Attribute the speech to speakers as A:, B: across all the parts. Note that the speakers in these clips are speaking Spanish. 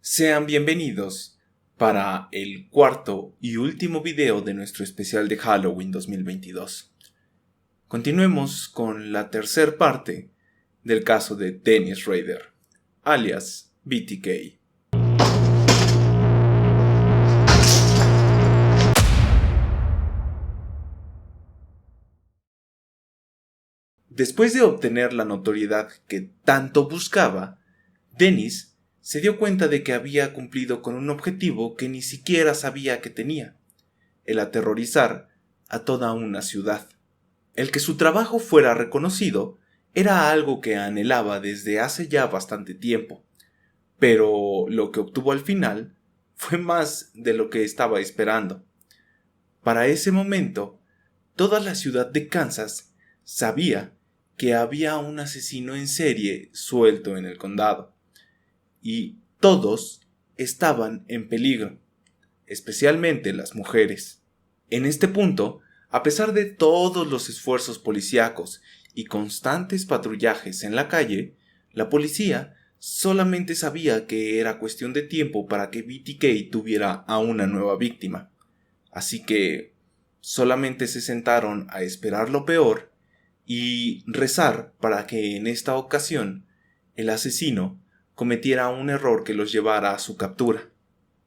A: Sean bienvenidos para el cuarto y último video de nuestro especial de Halloween 2022. Continuemos con la tercera parte del caso de Dennis Rader, alias BTK. Después de obtener la notoriedad que tanto buscaba, Dennis se dio cuenta de que había cumplido con un objetivo que ni siquiera sabía que tenía: el aterrorizar a toda una ciudad. El que su trabajo fuera reconocido era algo que anhelaba desde hace ya bastante tiempo, pero lo que obtuvo al final fue más de lo que estaba esperando. Para ese momento, toda la ciudad de Kansas sabía que había un asesino en serie suelto en el condado, y todos estaban en peligro, especialmente las mujeres. En este punto, a pesar de todos los esfuerzos policíacos y constantes patrullajes en la calle, la policía solamente sabía que era cuestión de tiempo para que BTK tuviera a una nueva víctima. Así que solamente se sentaron a esperar lo peor y rezar para que en esta ocasión el asesino cometiera un error que los llevara a su captura.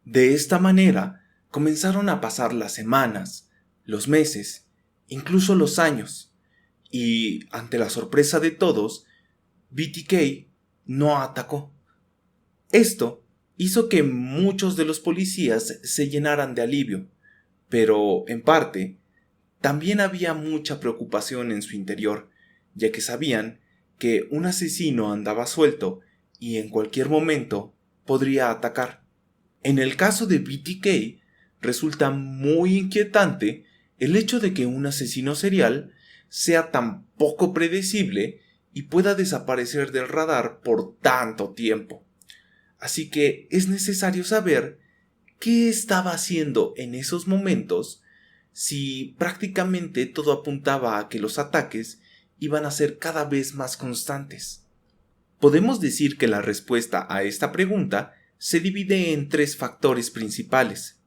A: De esta manera comenzaron a pasar las semanas, los meses, incluso los años, y ante la sorpresa de todos, BTK no atacó. Esto hizo que muchos de los policías se llenaran de alivio, pero en parte también había mucha preocupación en su interior, ya que sabían que un asesino andaba suelto y en cualquier momento podría atacar. En el caso de BTK, resulta muy inquietante el hecho de que un asesino serial sea tan poco predecible y pueda desaparecer del radar por tanto tiempo. Así que es necesario saber qué estaba haciendo en esos momentos, si prácticamente todo apuntaba a que los ataques iban a ser cada vez más constantes. Podemos decir que la respuesta a esta pregunta se divide en tres factores principales.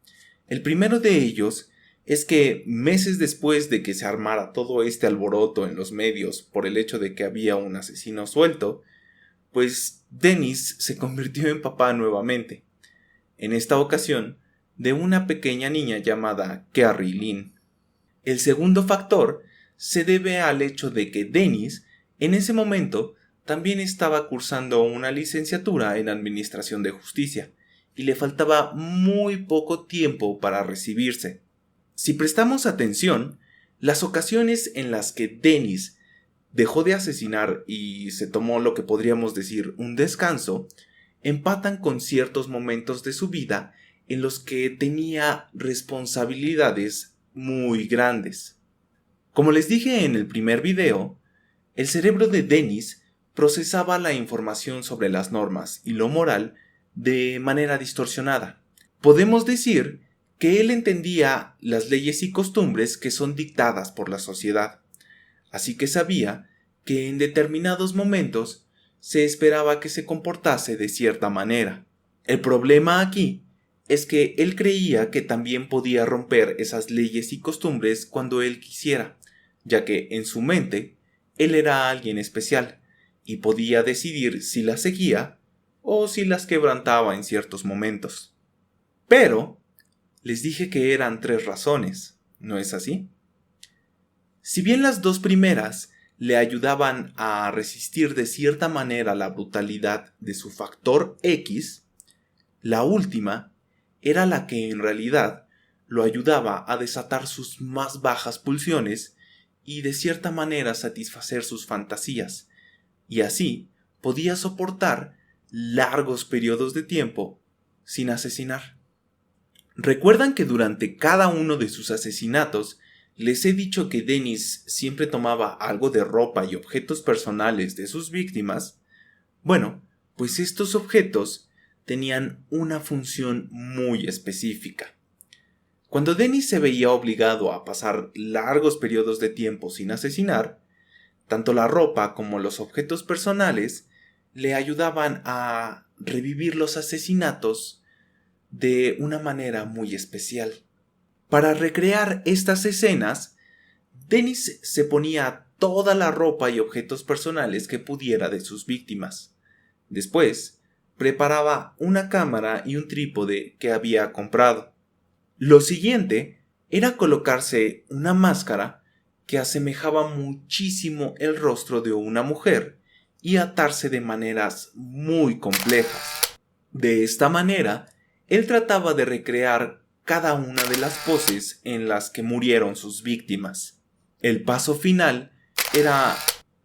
A: El primero de ellos es que meses después de que se armara todo este alboroto en los medios por el hecho de que había un asesino suelto, pues Dennis se convirtió en papá nuevamente, en esta ocasión de una pequeña niña llamada Carrie Lynn. El segundo factor se debe al hecho de que Dennis en ese momento también estaba cursando una licenciatura en Administración de Justicia y le faltaba muy poco tiempo para recibirse. Si prestamos atención, las ocasiones en las que Dennis dejó de asesinar y se tomó lo que podríamos decir un descanso, empatan con ciertos momentos de su vida en los que tenía responsabilidades muy grandes. Como les dije en el primer video, el cerebro de Dennis procesaba la información sobre las normas y lo moral de manera distorsionada. Podemos decir que él entendía las leyes y costumbres que son dictadas por la sociedad, así que sabía que en determinados momentos se esperaba que se comportase de cierta manera. El problema aquí es que él creía que también podía romper esas leyes y costumbres cuando él quisiera, ya que en su mente él era alguien especial y podía decidir si las seguía o si las quebrantaba en ciertos momentos. Pero les dije que eran tres razones, ¿no es así? Si bien las dos primeras le ayudaban a resistir de cierta manera la brutalidad de su factor X, la última era la que en realidad lo ayudaba a desatar sus más bajas pulsiones y de cierta manera satisfacer sus fantasías, y así podía soportar largos periodos de tiempo sin asesinar. ¿Recuerdan que durante cada uno de sus asesinatos les he dicho que Dennis siempre tomaba algo de ropa y objetos personales de sus víctimas? Bueno, pues estos objetos tenían una función muy específica. Cuando Dennis se veía obligado a pasar largos periodos de tiempo sin asesinar, tanto la ropa como los objetos personales le ayudaban a revivir los asesinatos de una manera muy especial. Para recrear estas escenas, Dennis se ponía toda la ropa y objetos personales que pudiera de sus víctimas. Después, preparaba una cámara y un trípode que había comprado. Lo siguiente era colocarse una máscara que asemejaba muchísimo el rostro de una mujer y atarse de maneras muy complejas. De esta manera, él trataba de recrear cada una de las poses en las que murieron sus víctimas. El paso final era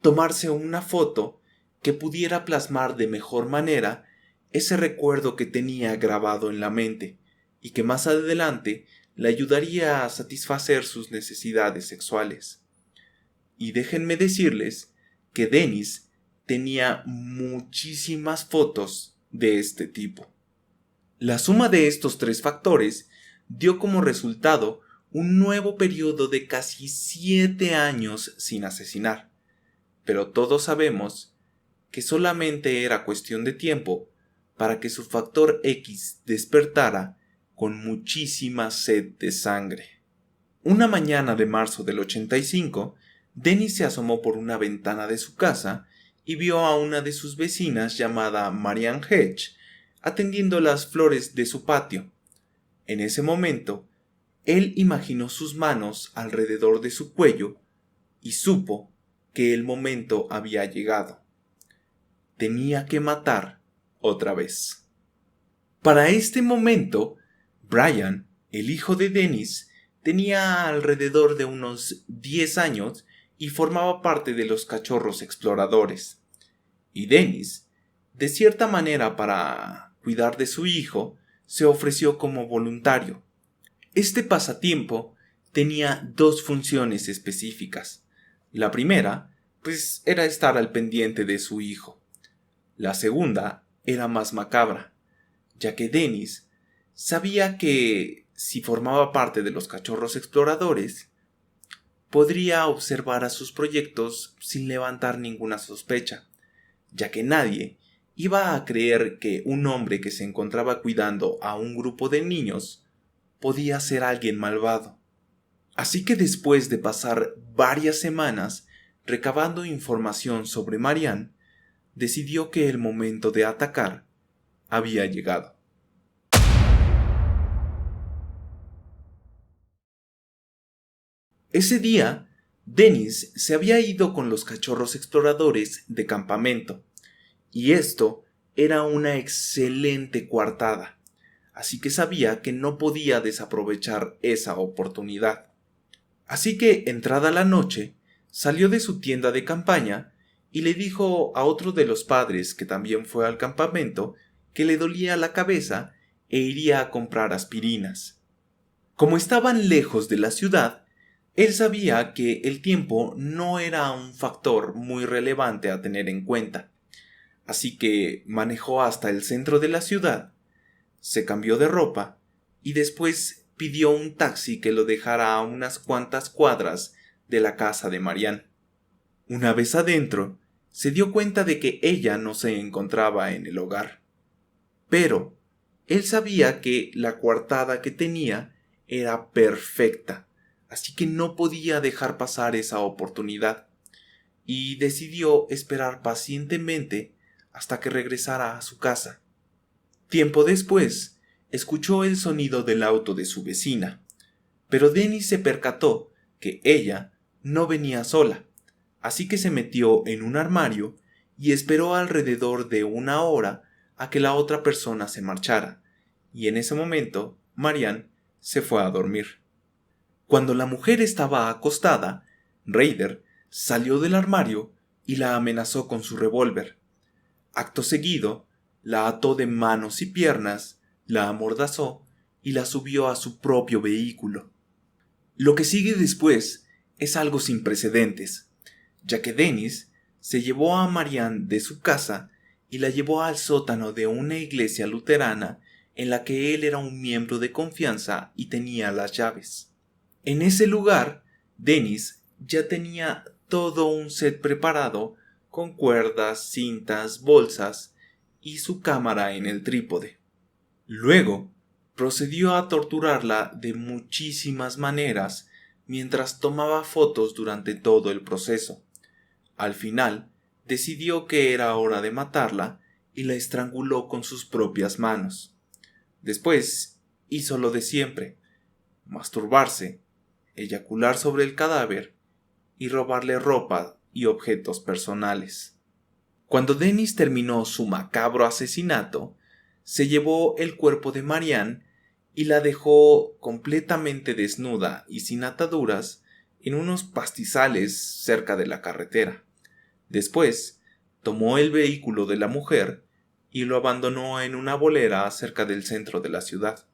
A: tomarse una foto que pudiera plasmar de mejor manera ese recuerdo que tenía grabado en la mente y que más adelante le ayudaría a satisfacer sus necesidades sexuales. Y déjenme decirles que Dennis tenía muchísimas fotos de este tipo. La suma de estos tres factores dio como resultado un nuevo periodo de casi 7 años sin asesinar. Pero todos sabemos que solamente era cuestión de tiempo para que su factor X despertara con muchísima sed de sangre. Una mañana de marzo del 85, Dennis se asomó por una ventana de su casa y vio a una de sus vecinas llamada Marianne Hedge atendiendo las flores de su patio. En ese momento, él imaginó sus manos alrededor de su cuello y supo que el momento había llegado. Tenía que matar otra vez. Para este momento, Brian, el hijo de Dennis, tenía alrededor de unos 10 años y formaba parte de los cachorros exploradores. Y Dennis, de cierta manera para cuidar de su hijo, se ofreció como voluntario. Este pasatiempo tenía 2 funciones específicas. La primera, pues, era estar al pendiente de su hijo. La segunda era más macabra, ya que Dennis sabía que, si formaba parte de los cachorros exploradores, podría observar a sus proyectos sin levantar ninguna sospecha, ya que nadie iba a creer que un hombre que se encontraba cuidando a un grupo de niños podía ser alguien malvado. Así que después de pasar varias semanas recabando información sobre Marianne, decidió que el momento de atacar había llegado. Ese día, Dennis se había ido con los cachorros exploradores de campamento, y esto era una excelente coartada, así que sabía que no podía desaprovechar esa oportunidad. Así que, entrada la noche, salió de su tienda de campaña y le dijo a otro de los padres que también fue al campamento que le dolía la cabeza e iría a comprar aspirinas. Como estaban lejos de la ciudad, él sabía que el tiempo no era un factor muy relevante a tener en cuenta, así que manejó hasta el centro de la ciudad, se cambió de ropa y después pidió un taxi que lo dejara a unas cuantas cuadras de la casa de Marianne. Una vez adentro, se dio cuenta de que ella no se encontraba en el hogar. Pero él sabía que la coartada que tenía era perfecta, así que no podía dejar pasar esa oportunidad, y decidió esperar pacientemente hasta que regresara a su casa. Tiempo después, escuchó el sonido del auto de su vecina, pero Dennis se percató que ella no venía sola, así que se metió en un armario y esperó alrededor de 1 hora a que la otra persona se marchara, y en ese momento Marianne se fue a dormir. Cuando la mujer estaba acostada, Ryder salió del armario y la amenazó con su revólver. Acto seguido, la ató de manos y piernas, la amordazó y la subió a su propio vehículo. Lo que sigue después es algo sin precedentes, ya que Dennis se llevó a Marianne de su casa y la llevó al sótano de una iglesia luterana en la que él era un miembro de confianza y tenía las llaves. En ese lugar, Dennis ya tenía todo un set preparado con cuerdas, cintas, bolsas y su cámara en el trípode. Luego, procedió a torturarla de muchísimas maneras mientras tomaba fotos durante todo el proceso. Al final, decidió que era hora de matarla y la estranguló con sus propias manos. Después, hizo lo de siempre: masturbarse, eyacular sobre el cadáver y robarle ropa y objetos personales. Cuando Dennis terminó su macabro asesinato, se llevó el cuerpo de Marianne y la dejó completamente desnuda y sin ataduras en unos pastizales cerca de la carretera. Después, tomó el vehículo de la mujer y lo abandonó en una bolera cerca del centro de la ciudad.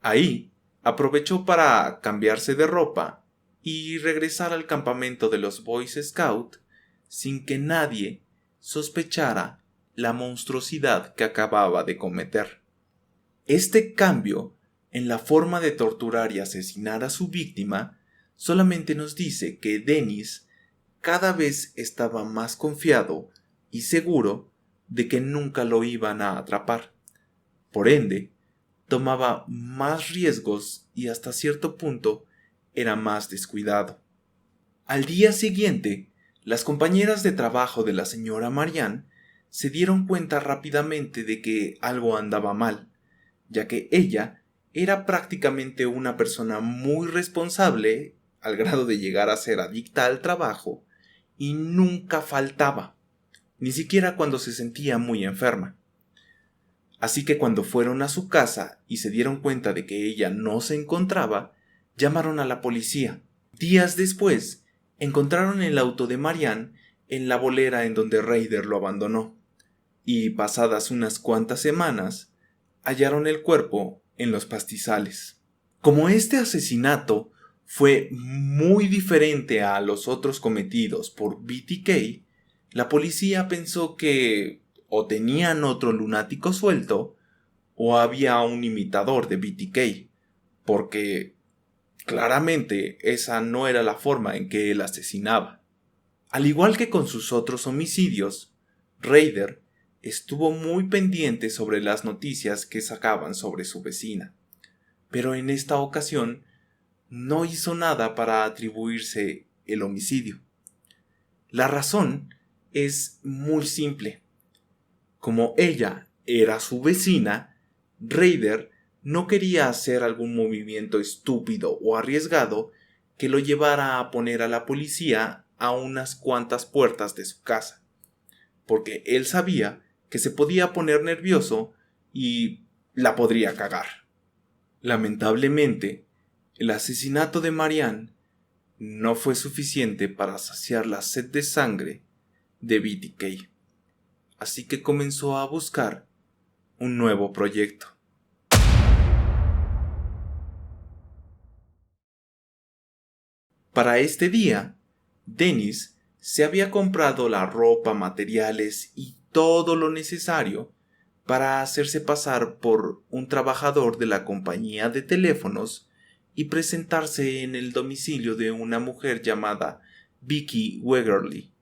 A: Ahí, aprovechó para cambiarse de ropa y regresar al campamento de los Boy Scouts sin que nadie sospechara la monstruosidad que acababa de cometer. Este cambio en la forma de torturar y asesinar a su víctima solamente nos dice que Dennis cada vez estaba más confiado y seguro de que nunca lo iban a atrapar. Por ende, tomaba más riesgos y hasta cierto punto era más descuidado. Al día siguiente, las compañeras de trabajo de la señora Marianne se dieron cuenta rápidamente de que algo andaba mal, ya que ella era prácticamente una persona muy responsable, al grado de llegar a ser adicta al trabajo, y nunca faltaba, ni siquiera cuando se sentía muy enferma. Así que cuando fueron a su casa y se dieron cuenta de que ella no se encontraba, llamaron a la policía. Días después, encontraron el auto de Marianne en la bolera en donde Ryder lo abandonó, y pasadas unas cuantas semanas, hallaron el cuerpo en los pastizales. Como este asesinato fue muy diferente a los otros cometidos por BTK, la policía pensó que o tenían otro lunático suelto o había un imitador de BTK, porque claramente esa no era la forma en que él asesinaba. Al igual que con sus otros homicidios, Ryder estuvo muy pendiente sobre las noticias que sacaban sobre su vecina, pero en esta ocasión no hizo nada para atribuirse el homicidio. La razón es muy simple. Como ella era su vecina, Ryder no quería hacer algún movimiento estúpido o arriesgado que lo llevara a poner a la policía a unas cuantas puertas de su casa, porque él sabía que se podía poner nervioso y la podría cagar. Lamentablemente, el asesinato de Marianne no fue suficiente para saciar la sed de sangre de BTK, así que comenzó a buscar un nuevo proyecto. Para este día, Dennis se había comprado la ropa, materiales y todo lo necesario para hacerse pasar por un trabajador de la compañía de teléfonos y presentarse en el domicilio de una mujer llamada Vicky Wegerly,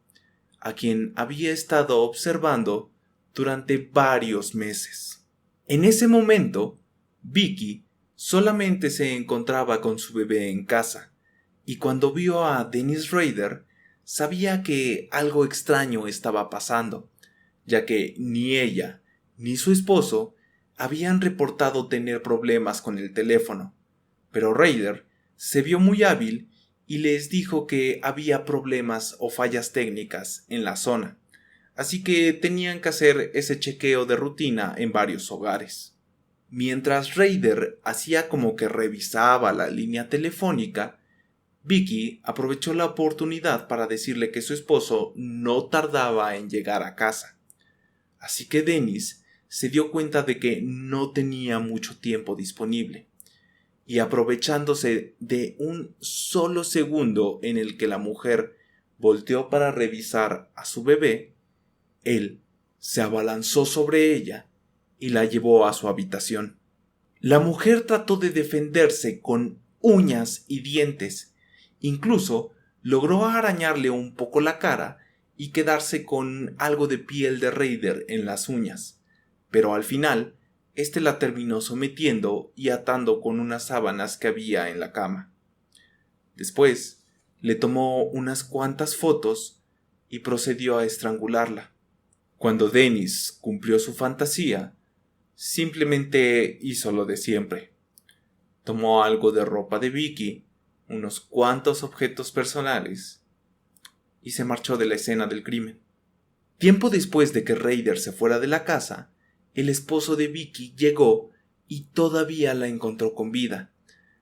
A: a quien había estado observando durante varios meses. En ese momento, Vicky solamente se encontraba con su bebé en casa, y cuando vio a Dennis Ryder, sabía que algo extraño estaba pasando, ya que ni ella ni su esposo habían reportado tener problemas con el teléfono, pero Ryder se vio muy hábil y les dijo que había problemas o fallas técnicas en la zona, así que tenían que hacer ese chequeo de rutina en varios hogares. Mientras Ryder hacía como que revisaba la línea telefónica, Vicky aprovechó la oportunidad para decirle que su esposo no tardaba en llegar a casa. Así que Dennis se dio cuenta de que no tenía mucho tiempo disponible, y aprovechándose de un solo segundo en el que la mujer volteó para revisar a su bebé, él se abalanzó sobre ella y la llevó a su habitación. La mujer trató de defenderse con uñas y dientes. Incluso logró arañarle un poco la cara y quedarse con algo de piel de Ryder en las uñas, pero al final, este la terminó sometiendo y atando con unas sábanas que había en la cama. Después, le tomó unas cuantas fotos y procedió a estrangularla. Cuando Dennis cumplió su fantasía, simplemente hizo lo de siempre. Tomó algo de ropa de Vicky, unos cuantos objetos personales y se marchó de la escena del crimen. Tiempo después de que Ryder se fuera de la casa, el esposo de Vicky llegó y todavía la encontró con vida,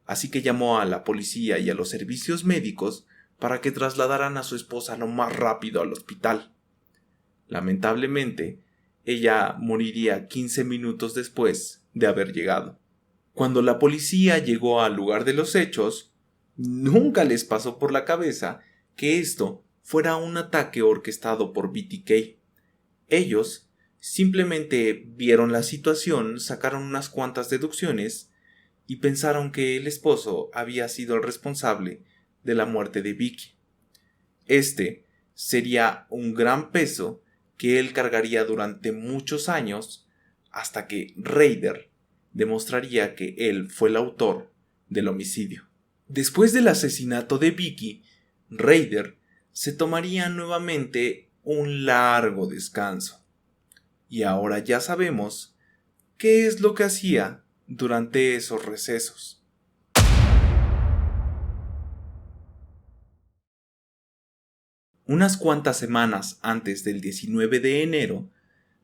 A: así que llamó a la policía y a los servicios médicos para que trasladaran a su esposa lo más rápido al hospital. Lamentablemente, ella moriría 15 minutos después de haber llegado. Cuando la policía llegó al lugar de los hechos, nunca les pasó por la cabeza que esto fuera un ataque orquestado por BTK. Ellos simplemente vieron la situación, sacaron unas cuantas deducciones y pensaron que el esposo había sido el responsable de la muerte de Vicky. Este sería un gran peso que él cargaría durante muchos años hasta que Ryder demostraría que él fue el autor del homicidio. Después del asesinato de Vicky, Ryder se tomaría nuevamente un largo descanso. Y ahora ya sabemos qué es lo que hacía durante esos recesos. Unas cuantas semanas antes del 19 de enero,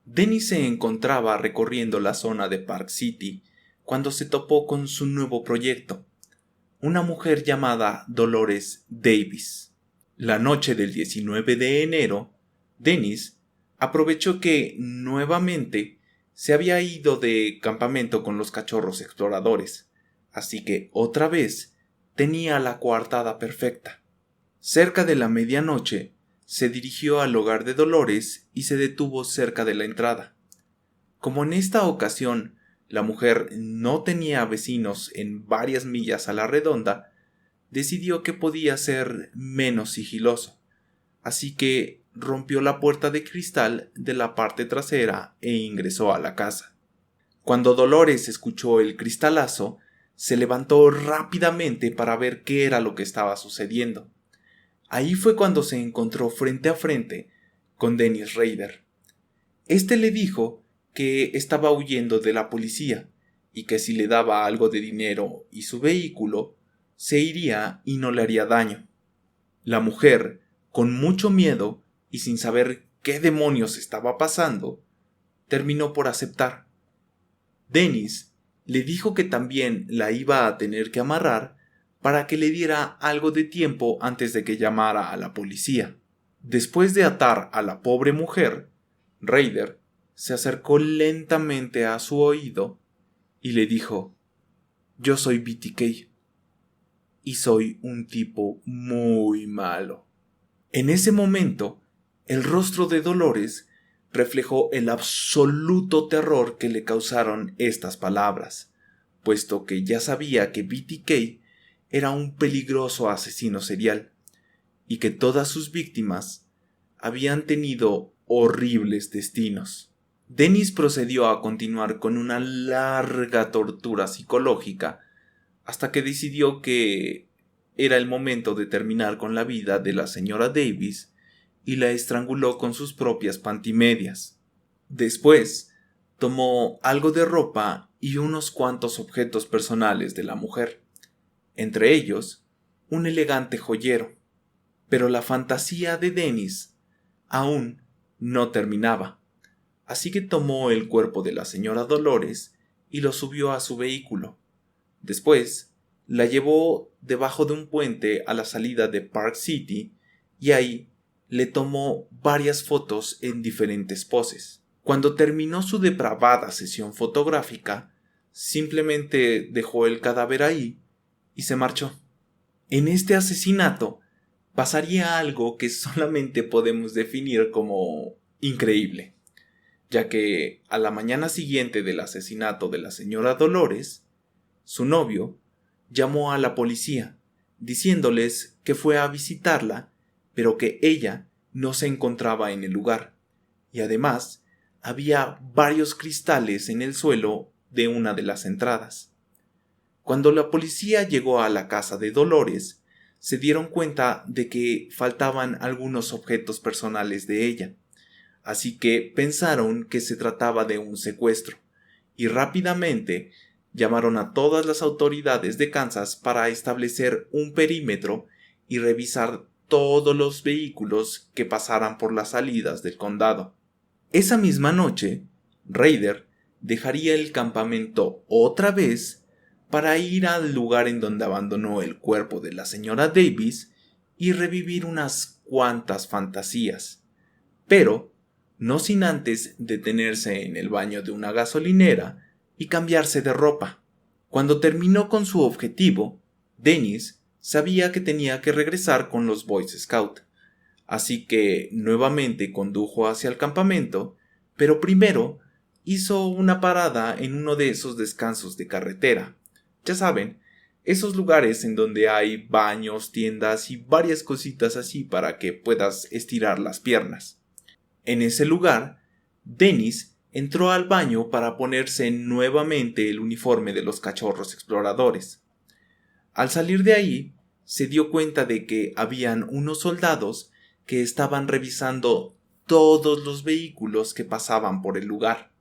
A: Dennis se encontraba recorriendo la zona de Park City cuando se topó con su nuevo proyecto, una mujer llamada Dolores Davis. La noche del 19 de enero, Dennis aprovechó que nuevamente se había ido de campamento con los cachorros exploradores, así que otra vez tenía la coartada perfecta. Cerca de la medianoche, se dirigió al hogar de Dolores y se detuvo cerca de la entrada. Como en esta ocasión la mujer no tenía vecinos en varias millas a la redonda, decidió que podía ser menos sigiloso, así que rompió la puerta de cristal de la parte trasera e ingresó a la casa. Cuando Dolores escuchó el cristalazo, se levantó rápidamente para ver qué era lo que estaba sucediendo. Ahí fue cuando se encontró frente a frente con Dennis Ryder. Este le dijo que estaba huyendo de la policía y que si le daba algo de dinero y su vehículo, se iría y no le haría daño. La mujer, con mucho miedo y sin saber qué demonios estaba pasando, terminó por aceptar. Dennis le dijo que también la iba a tener que amarrar para que le diera algo de tiempo antes de que llamara a la policía. Después de atar a la pobre mujer, Ryder se acercó lentamente a su oído y le dijo: «Yo soy BTK y soy un tipo muy malo». En ese momento, el rostro de Dolores reflejó el absoluto terror que le causaron estas palabras, puesto que ya sabía que BTK era un peligroso asesino serial y que todas sus víctimas habían tenido horribles destinos. Dennis procedió a continuar con una larga tortura psicológica hasta que decidió que era el momento de terminar con la vida de la señora Davis y la estranguló con sus propias pantimedias. Después, tomó algo de ropa y unos cuantos objetos personales de la mujer, entre ellos un elegante joyero. Pero la fantasía de Dennis aún no terminaba, así que tomó el cuerpo de la señora Dolores y lo subió a su vehículo. Después, la llevó debajo de un puente a la salida de Park City y ahí le tomó varias fotos en diferentes poses. Cuando terminó su depravada sesión fotográfica, simplemente dejó el cadáver ahí y se marchó. En este asesinato pasaría algo que solamente podemos definir como increíble, ya que a la mañana siguiente del asesinato de la señora Dolores, su novio llamó a la policía, diciéndoles que fue a visitarla, pero que ella no se encontraba en el lugar, y además había varios cristales en el suelo de una de las entradas. Cuando la policía llegó a la casa de Dolores, se dieron cuenta de que faltaban algunos objetos personales de ella, así que pensaron que se trataba de un secuestro, y rápidamente llamaron a todas las autoridades de Kansas para establecer un perímetro y revisar todos los vehículos que pasaran por las salidas del condado. Esa misma noche, Ryder dejaría el campamento otra vez para ir al lugar en donde abandonó el cuerpo de la señora Davis y revivir unas cuantas fantasías, pero no sin antes detenerse en el baño de una gasolinera y cambiarse de ropa. Cuando terminó con su objetivo, Dennis sabía que tenía que regresar con los Boy Scouts, así que nuevamente condujo hacia el campamento, pero primero hizo una parada en uno de esos descansos de carretera. Ya saben, esos lugares en donde hay baños, tiendas y varias cositas así para que puedas estirar las piernas. En ese lugar, Dennis entró al baño para ponerse nuevamente el uniforme de los cachorros exploradores. Al salir de ahí, se dio cuenta de que habían unos soldados que estaban revisando todos los vehículos que pasaban por el lugar.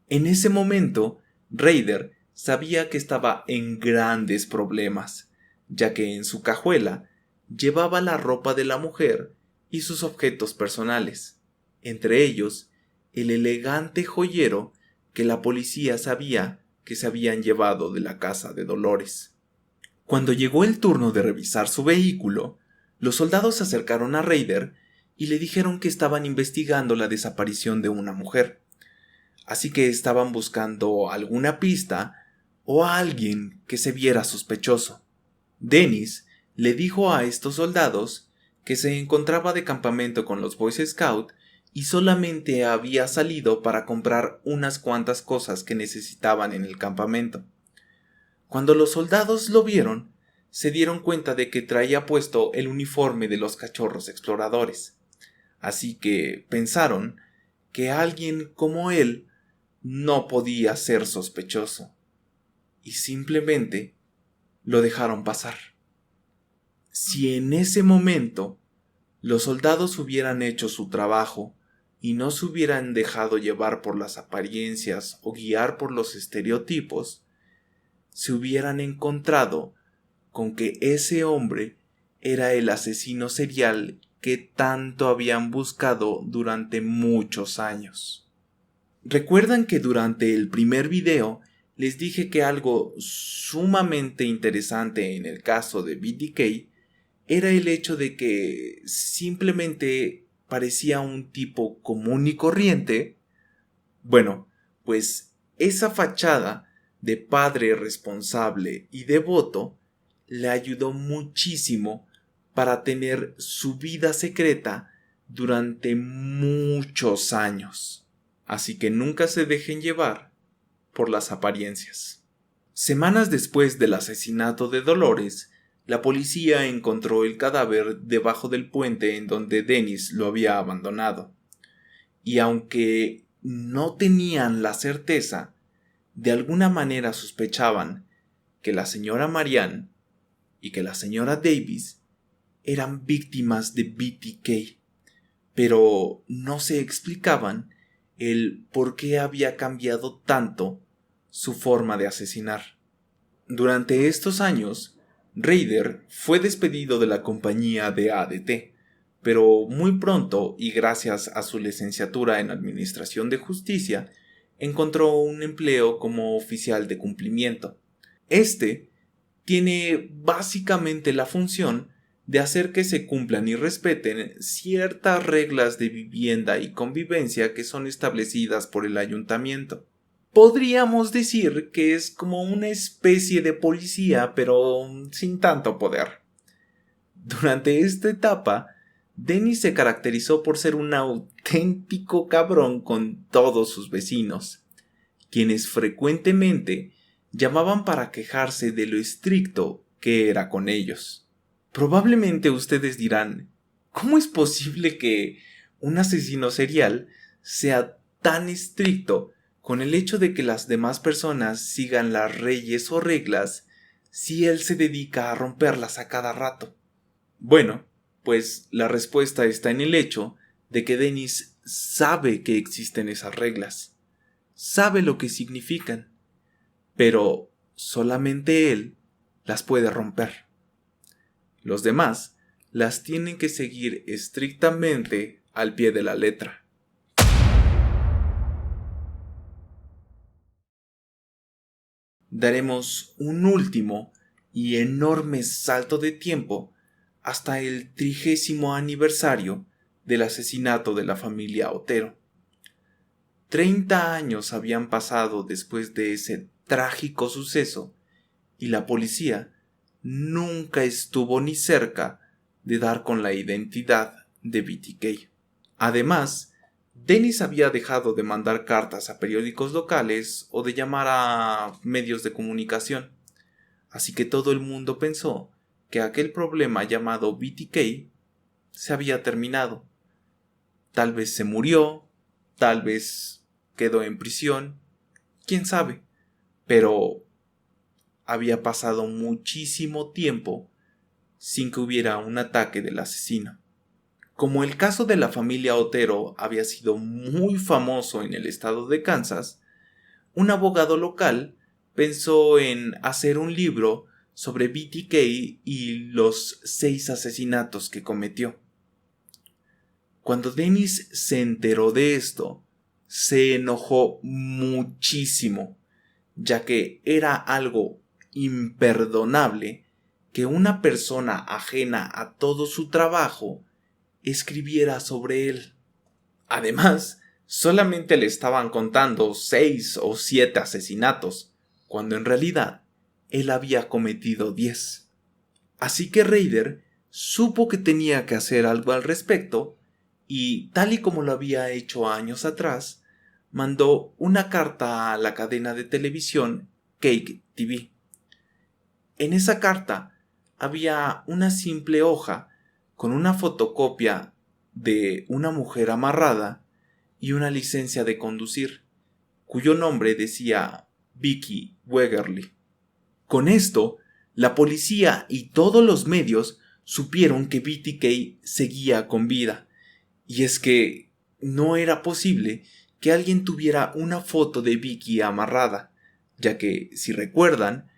A: En ese momento, Ryder sabía que estaba en grandes problemas, ya que en su cajuela llevaba la ropa de la mujer y sus objetos personales, entre ellos el elegante joyero que la policía sabía que se habían llevado de la casa de Dolores. Cuando llegó el turno de revisar su vehículo, los soldados se acercaron a Ryder y le dijeron que estaban investigando la desaparición de una mujer, así que estaban buscando alguna pista o a alguien que se viera sospechoso. Dennis le dijo a estos soldados que se encontraba de campamento con los Boy Scouts y solamente había salido para comprar unas cuantas cosas que necesitaban en el campamento. Cuando los soldados lo vieron, se dieron cuenta de que traía puesto el uniforme de los cachorros exploradores, así que pensaron que alguien como él no podía ser sospechoso, y simplemente lo dejaron pasar. Si en ese momento los soldados hubieran hecho su trabajo y no se hubieran dejado llevar por las apariencias o guiar por los estereotipos, se hubieran encontrado con que ese hombre era el asesino serial que tanto habían buscado durante muchos años. ¿Recuerdan que durante el primer video les dije que algo sumamente interesante en el caso de BTK era el hecho de que simplemente parecía un tipo común y corriente? Bueno, pues esa fachada de padre responsable y devoto le ayudó muchísimo para tener su vida secreta durante muchos años. Así que nunca se dejen llevar por las apariencias. Semanas después del asesinato de Dolores, la policía encontró el cadáver debajo del puente en donde Dennis lo había abandonado. Y aunque no tenían la certeza, de alguna manera sospechaban que la señora Marianne y que la señora Davis eran víctimas de BTK, pero no se explicaban el por qué había cambiado tanto su forma de asesinar. Durante estos años, Ryder fue despedido de la compañía de ADT, pero muy pronto, y gracias a su licenciatura en Administración de Justicia, encontró un empleo como oficial de cumplimiento. Este tiene básicamente la función de hacer que se cumplan y respeten ciertas reglas de vivienda y convivencia que son establecidas por el ayuntamiento. Podríamos decir que es como una especie de policía, pero sin tanto poder. Durante esta etapa, Dennis se caracterizó por ser un auténtico cabrón con todos sus vecinos, quienes frecuentemente llamaban para quejarse de lo estricto que era con ellos. Probablemente ustedes dirán, ¿cómo es posible que un asesino serial sea tan estricto con el hecho de que las demás personas sigan las leyes o reglas si él se dedica a romperlas a cada rato? Bueno, pues la respuesta está en el hecho de que Dennis sabe que existen esas reglas, sabe lo que significan, pero solamente él las puede romper. Los demás las tienen que seguir estrictamente al pie de la letra. Daremos un último y enorme salto de tiempo hasta el 30º aniversario del asesinato de la familia Otero. 30 años habían pasado después de ese trágico suceso y la policía nunca estuvo ni cerca de dar con la identidad de BTK. Además, Dennis había dejado de mandar cartas a periódicos locales o de llamar a medios de comunicación, así que todo el mundo pensó que aquel problema llamado BTK se había terminado. Tal vez se murió, tal vez quedó en prisión, quién sabe, pero había pasado muchísimo tiempo sin que hubiera un ataque del asesino. Como el caso de la familia Otero había sido muy famoso en el estado de Kansas, un abogado local pensó en hacer un libro sobre BTK y los 6 asesinatos que cometió. Cuando Dennis se enteró de esto, se enojó muchísimo, ya que era algo imperdonable que una persona ajena a todo su trabajo escribiera sobre él. Además, solamente le estaban contando 6 o 7 asesinatos, cuando en realidad él había cometido 10. Así que Ryder supo que tenía que hacer algo al respecto y, tal y como lo había hecho años atrás, mandó una carta a la cadena de televisión Cake TV. En esa carta había una simple hoja con una fotocopia de una mujer amarrada y una licencia de conducir, cuyo nombre decía Vicky Wegerly. Con esto, la policía y todos los medios supieron que BTK seguía con vida, y es que no era posible que alguien tuviera una foto de Vicky amarrada, ya que, si recuerdan,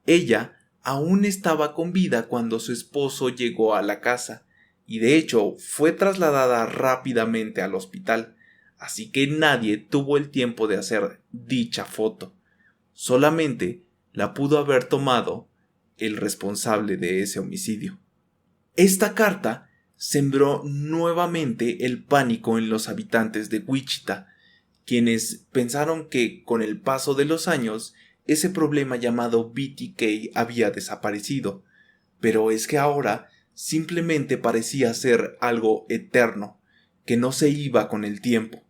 A: ella aún estaba con vida cuando su esposo llegó a la casa, y de hecho fue trasladada rápidamente al hospital, así que nadie tuvo el tiempo de hacer dicha foto. Solamente la pudo haber tomado el responsable de ese homicidio. Esta carta sembró nuevamente el pánico en los habitantes de Wichita, quienes pensaron que con el paso de los años ese problema llamado BTK había desaparecido, pero es que ahora simplemente parecía ser algo eterno, que no se iba con el tiempo.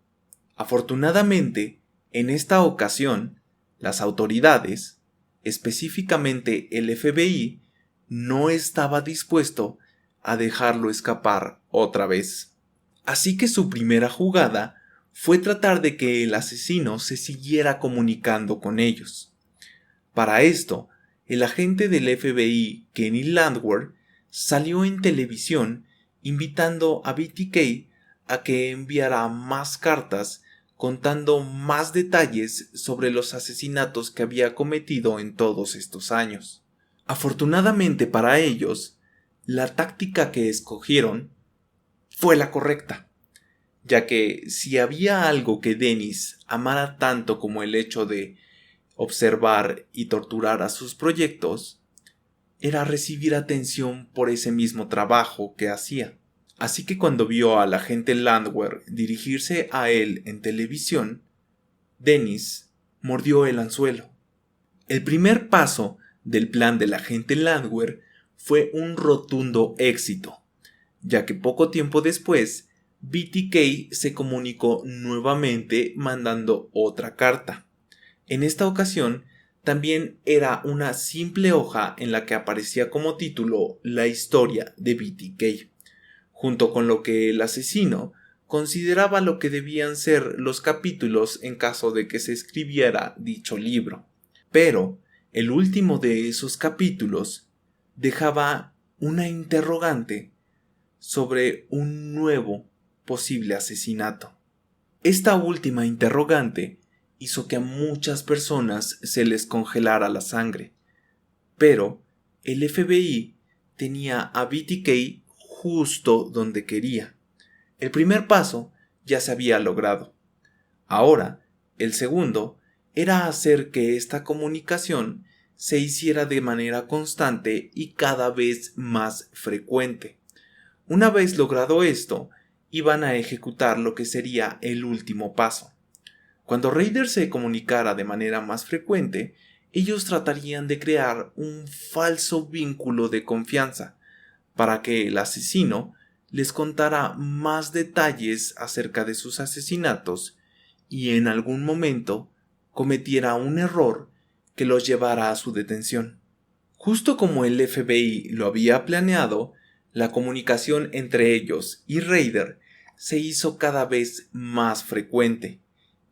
A: Afortunadamente, en esta ocasión, las autoridades, específicamente el FBI, no estaba dispuesto a dejarlo escapar otra vez. Así que su primera jugada fue tratar de que el asesino se siguiera comunicando con ellos. Para esto, el agente del FBI, Kenny Landwehr, salió en televisión invitando a BTK a que enviara más cartas contando más detalles sobre los asesinatos que había cometido en todos estos años. Afortunadamente para ellos, la táctica que escogieron fue la correcta, ya que si había algo que Dennis amara tanto como el hecho de observar y torturar a sus proyectos, era recibir atención por ese mismo trabajo que hacía. Así que cuando vio al agente Landwehr dirigirse a él en televisión, Dennis mordió el anzuelo. El primer paso del plan del agente Landwehr fue un rotundo éxito, ya que poco tiempo después, BTK se comunicó nuevamente mandando otra carta. En esta ocasión, también era una simple hoja en la que aparecía como título la historia de BTK, junto con lo que el asesino consideraba lo que debían ser los capítulos en caso de que se escribiera dicho libro. Pero el último de esos capítulos dejaba una interrogante sobre un nuevo posible asesinato. Esta última interrogante hizo que a muchas personas se les congelara la sangre, pero el FBI tenía a BTK justo donde quería. El primer paso ya se había logrado. Ahora, el segundo era hacer que esta comunicación se hiciera de manera constante y cada vez más frecuente. Una vez logrado esto, iban a ejecutar lo que sería el último paso. Cuando Ryder se comunicara de manera más frecuente, ellos tratarían de crear un falso vínculo de confianza para que el asesino les contara más detalles acerca de sus asesinatos y en algún momento cometiera un error que los llevara a su detención. Justo como el FBI lo había planeado, la comunicación entre ellos y Ryder se hizo cada vez más frecuente,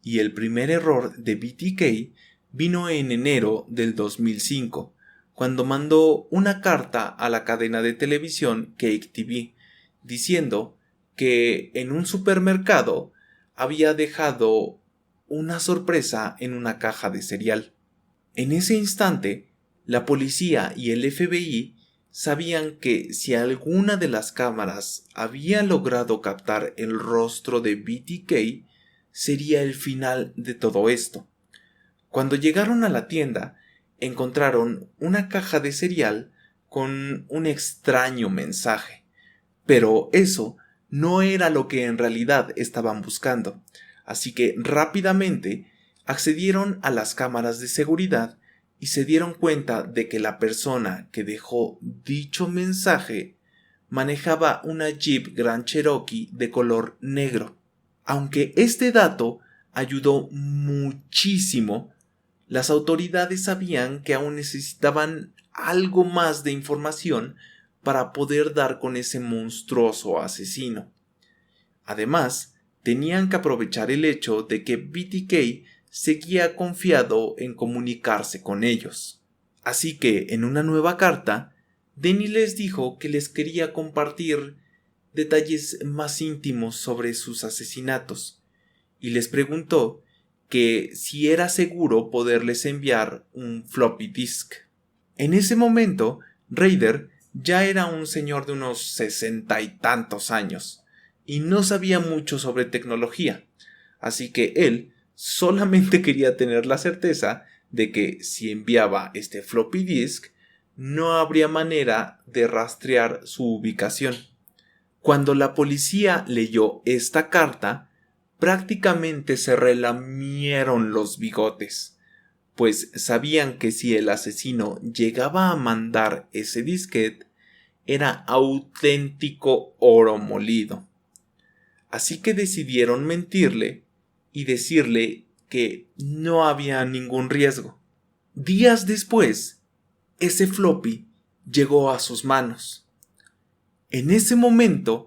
A: y el primer error de BTK vino en enero del 2005, cuando mandó una carta a la cadena de televisión Cake TV, diciendo que en un supermercado había dejado una sorpresa en una caja de cereal. En ese instante, la policía y el FBI sabían que si alguna de las cámaras había logrado captar el rostro de BTK, sería el final de todo esto. Cuando llegaron a la tienda, encontraron una caja de cereal con un extraño mensaje. Pero eso no era lo que en realidad estaban buscando, así que rápidamente accedieron a las cámaras de seguridad y se dieron cuenta de que la persona que dejó dicho mensaje manejaba una Jeep Grand Cherokee de color negro. Aunque este dato ayudó muchísimo, las autoridades sabían que aún necesitaban algo más de información para poder dar con ese monstruoso asesino. Además, tenían que aprovechar el hecho de que BTK seguía confiado en comunicarse con ellos. Así que, en una nueva carta, Denny les dijo que les quería compartir detalles más íntimos sobre sus asesinatos, y les preguntó que si era seguro poderles enviar un floppy disk. En ese momento, Ryder ya era un señor de unos 60 y tantos años, y no sabía mucho sobre tecnología, así que él solamente quería tener la certeza de que si enviaba este floppy disk, no habría manera de rastrear su ubicación. Cuando la policía leyó esta carta, prácticamente se relamieron los bigotes, pues sabían que si el asesino llegaba a mandar ese disquete, era auténtico oro molido. Así que decidieron mentirle y decirle que no había ningún riesgo. Días después, ese floppy llegó a sus manos. En ese momento,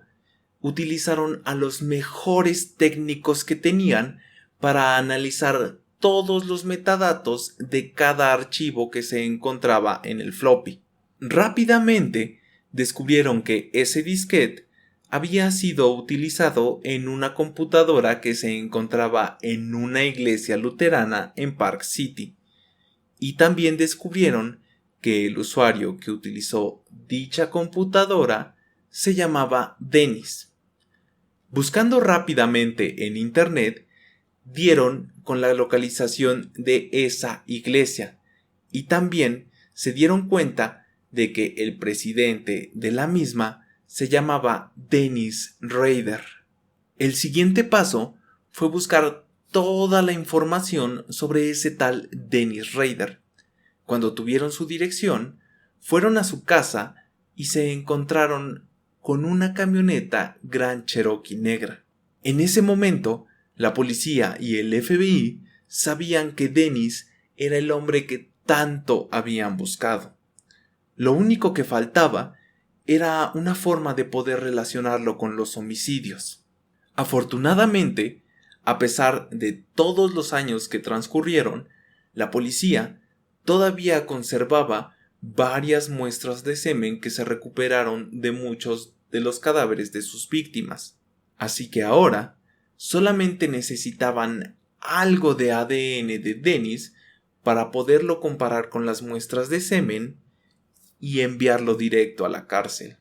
A: utilizaron a los mejores técnicos que tenían para analizar todos los metadatos de cada archivo que se encontraba en el floppy. Rápidamente descubrieron que ese disquete había sido utilizado en una computadora que se encontraba en una iglesia luterana en Park City, y también descubrieron que el usuario que utilizó dicha computadora se llamaba Dennis. Buscando rápidamente en internet, dieron con la localización de esa iglesia y también se dieron cuenta de que el presidente de la misma se llamaba Dennis Rader. El siguiente paso fue buscar toda la información sobre ese tal Dennis Rader. Cuando tuvieron su dirección, fueron a su casa y se encontraron con una camioneta Grand Cherokee negra. En ese momento, la policía y el FBI sabían que Dennis era el hombre que tanto habían buscado. Lo único que faltaba era una forma de poder relacionarlo con los homicidios. Afortunadamente, a pesar de todos los años que transcurrieron, la policía todavía conservaba varias muestras de semen que se recuperaron de muchos de los cadáveres de sus víctimas. Así que ahora solamente necesitaban algo de ADN de Dennis para poderlo comparar con las muestras de semen y enviarlo directo a la cárcel.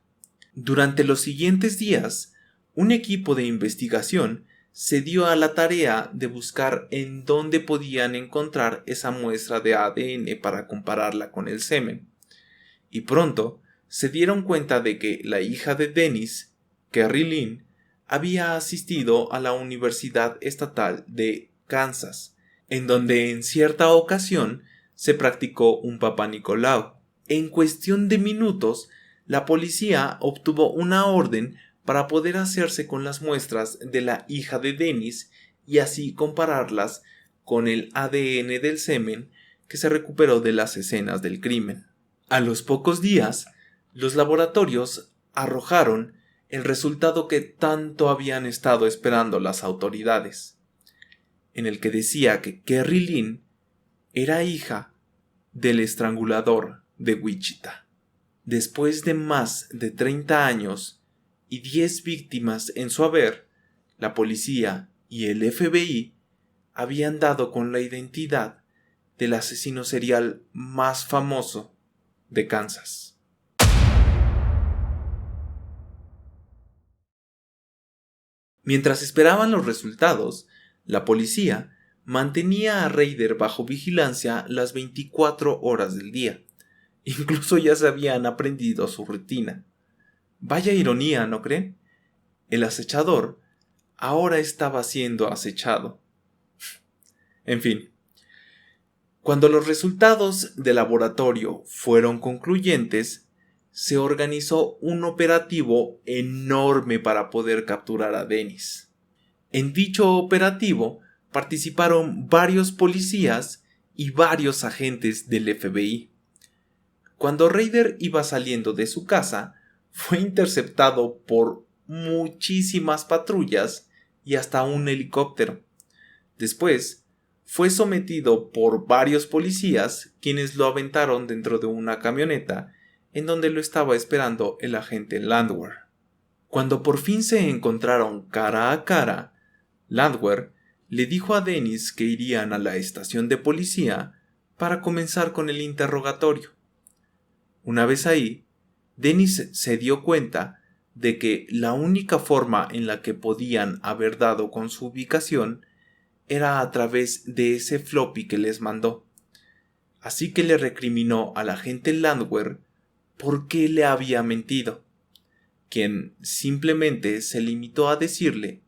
A: Durante los siguientes días, un equipo de investigación se dio a la tarea de buscar en dónde podían encontrar esa muestra de ADN para compararla con el semen. Y pronto se dieron cuenta de que la hija de Dennis, Kerry Lynn, había asistido a la Universidad Estatal de Kansas, en donde en cierta ocasión se practicó un Papá Nicolau. En cuestión de minutos, la policía obtuvo una orden para poder hacerse con las muestras de la hija de Dennis y así compararlas con el ADN del semen que se recuperó de las escenas del crimen. A los pocos días, los laboratorios arrojaron el resultado que tanto habían estado esperando las autoridades, en el que decía que Kerry Lynn era hija del estrangulador de Wichita. Después de más de 30 años y 10 víctimas en su haber, la policía y el FBI habían dado con la identidad del asesino serial más famoso de Kansas. Mientras esperaban los resultados, la policía mantenía a Rader bajo vigilancia las 24 horas del día. Incluso ya se habían aprendido su rutina. Vaya ironía, ¿no creen? El acechador ahora estaba siendo acechado. En fin, cuando los resultados del laboratorio fueron concluyentes, se organizó un operativo enorme para poder capturar a Dennis. En dicho operativo participaron varios policías y varios agentes del FBI. Cuando Rader iba saliendo de su casa, fue interceptado por muchísimas patrullas y hasta un helicóptero. Después, fue sometido por varios policías, quienes lo aventaron dentro de una camioneta, en donde lo estaba esperando el agente Landwehr. Cuando por fin se encontraron cara a cara, Landwehr le dijo a Dennis que irían a la estación de policía para comenzar con el interrogatorio. Una vez ahí, Dennis se dio cuenta de que la única forma en la que podían haber dado con su ubicación era a través de ese floppy que les mandó. Así que le recriminó al agente Landwehr por qué le había mentido, quien simplemente se limitó a decirle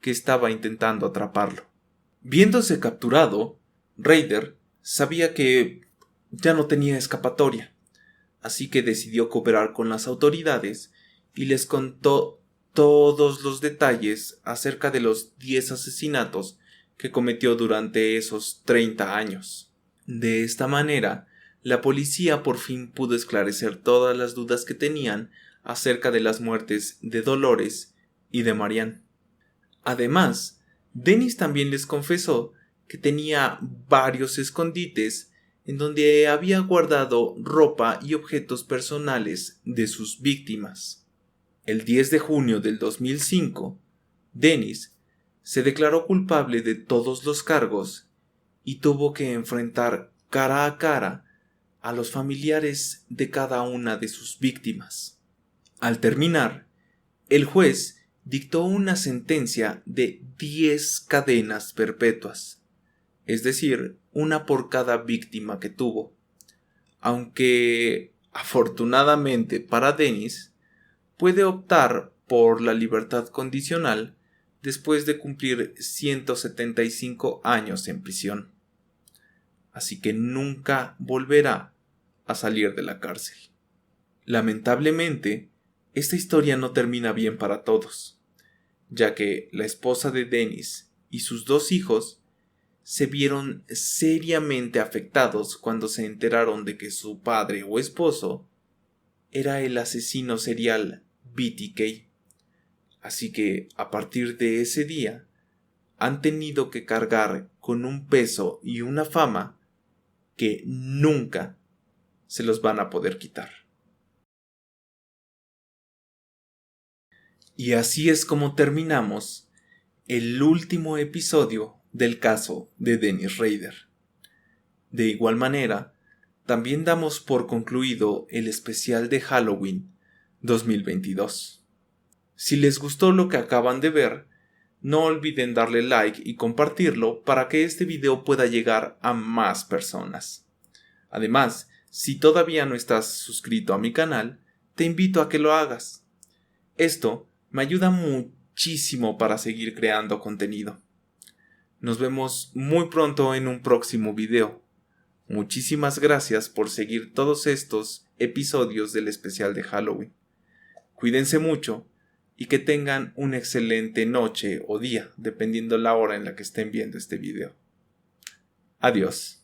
A: que estaba intentando atraparlo. Viéndose capturado, Rader sabía que ya no tenía escapatoria, así que decidió cooperar con las autoridades y les contó todos los detalles acerca de los 10 asesinatos que cometió durante esos 30 años. De esta manera, la policía por fin pudo esclarecer todas las dudas que tenían acerca de las muertes de Dolores y de Marianne. Además, Dennis también les confesó que tenía varios escondites en donde había guardado ropa y objetos personales de sus víctimas. El 10 de junio del 2005, Dennis se declaró culpable de todos los cargos y tuvo que enfrentar cara a cara a los familiares de cada una de sus víctimas. Al terminar, el juez dictó una sentencia de 10 cadenas perpetuas, es decir, una por cada víctima que tuvo, aunque afortunadamente para Dennis puede optar por la libertad condicional después de cumplir 175 años en prisión. Así que nunca volverá a salir de la cárcel. Lamentablemente, esta historia no termina bien para todos, ya que la esposa de Dennis y sus 2 hijos se vieron seriamente afectados cuando se enteraron de que su padre o esposo era el asesino serial BTK. Así que a partir de ese día han tenido que cargar con un peso y una fama que nunca se los van a poder quitar. Y así es como terminamos el último episodio del caso de Dennis Rader. De igual manera, también damos por concluido el especial de Halloween 2022. Si les gustó lo que acaban de ver, no olviden darle like y compartirlo para que este video pueda llegar a más personas. Además, si todavía no estás suscrito a mi canal, te invito a que lo hagas. Esto me ayuda muchísimo para seguir creando contenido. Nos vemos muy pronto en un próximo video. Muchísimas gracias por seguir todos estos episodios del especial de Halloween. Cuídense mucho y que tengan una excelente noche o día, dependiendo la hora en la que estén viendo este video. Adiós.